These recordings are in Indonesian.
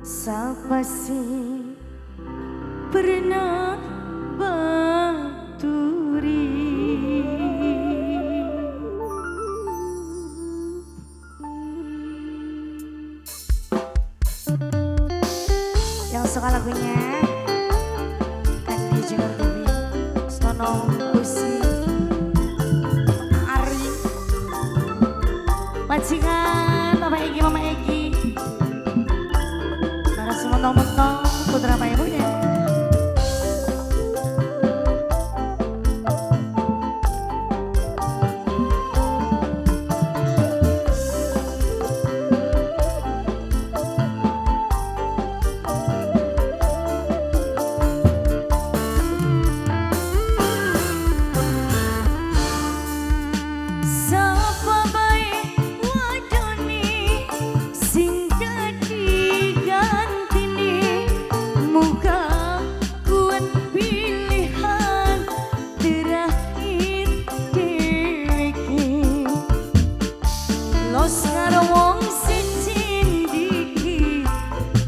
Siapa sih pernah baturi? Yang suka lagunya Kandi Jenner Dewi, Stono Usi, Ari, majikan Bapak Egi, Mama Egi, para semua mentong putra Pak Ibunya.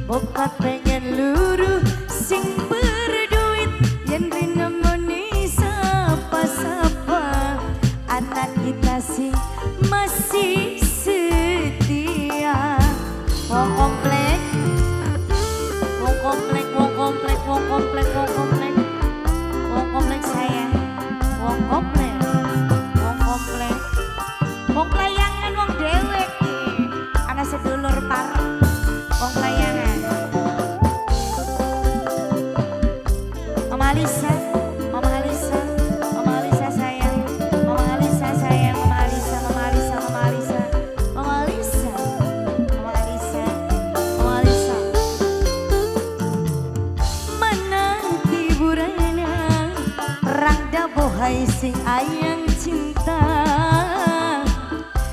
Bokat pengen luruh sing berduit yen rinemoni sapa-sapa anak kita sing masih setia. Wong komplek, wong komplek, wong komplek, wong komplek, wong komplek, wong komplek saya, wong komplek, wong komplek, wong layangan, wong dewek, anak sedulur parek, wong layangan. Mama Alisa, Mama Alisa, Mama Alisa sayang, Mama Alisa sayang, Mama Alisa, Mama Alisa, Mama Alisa, Mama Alisa, Mama Alisa, Mama Alisa. Mana tiburana, rangda bohai sing ayang cinta,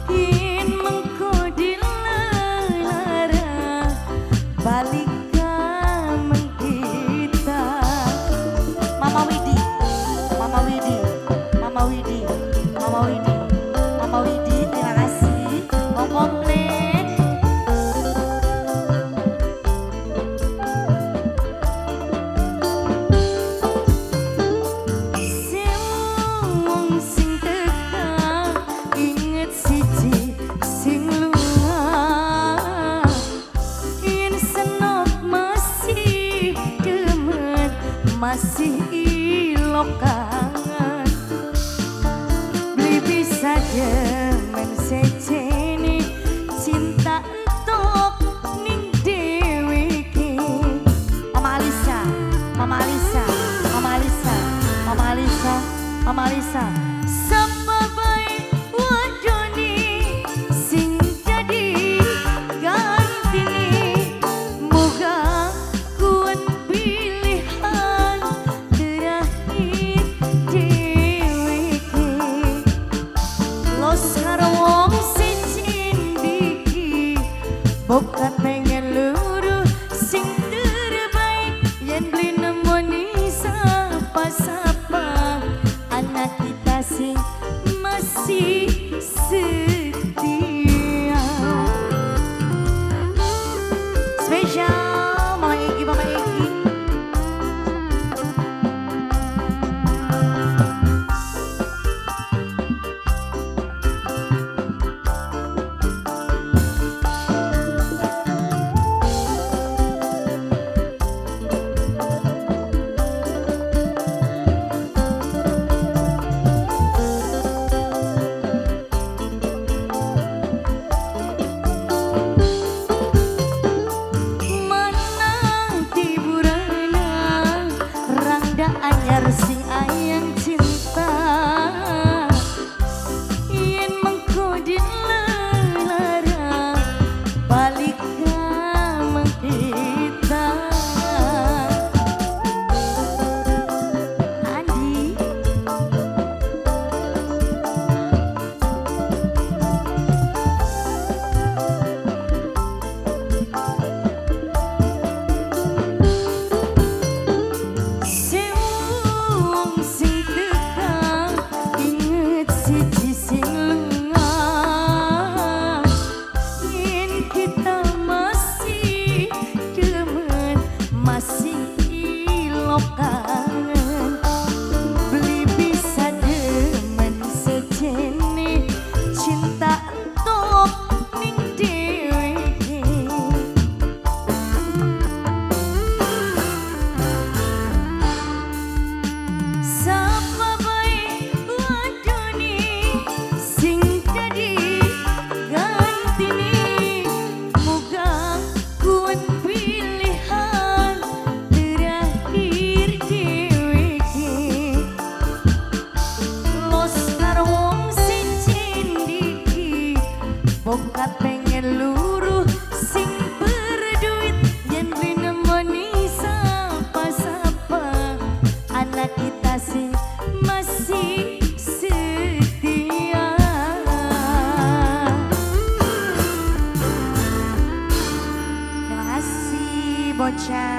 in mengko dilara balik. Mama Widi, Mama Widi, Mama Widi, Mama Widi, Mama Widi, terima kasih. Mau komplek. Sing sing teka, inget siji sing lunga. In senok masih demet, masih lokangan beli bisa demen secene cinta entuk ning dewe iki. Mama Alisa, Mama Alisa, Mama Alisa, Mama Alisa, Mama Alisa. Sapa bae wadone sing dadi gantine, muga kuat pilihan terakhir Bongkat pengen luruh sing berduit yen rinemoni sapa-sapa anak kita sing masih setia. Terima kasih bocah.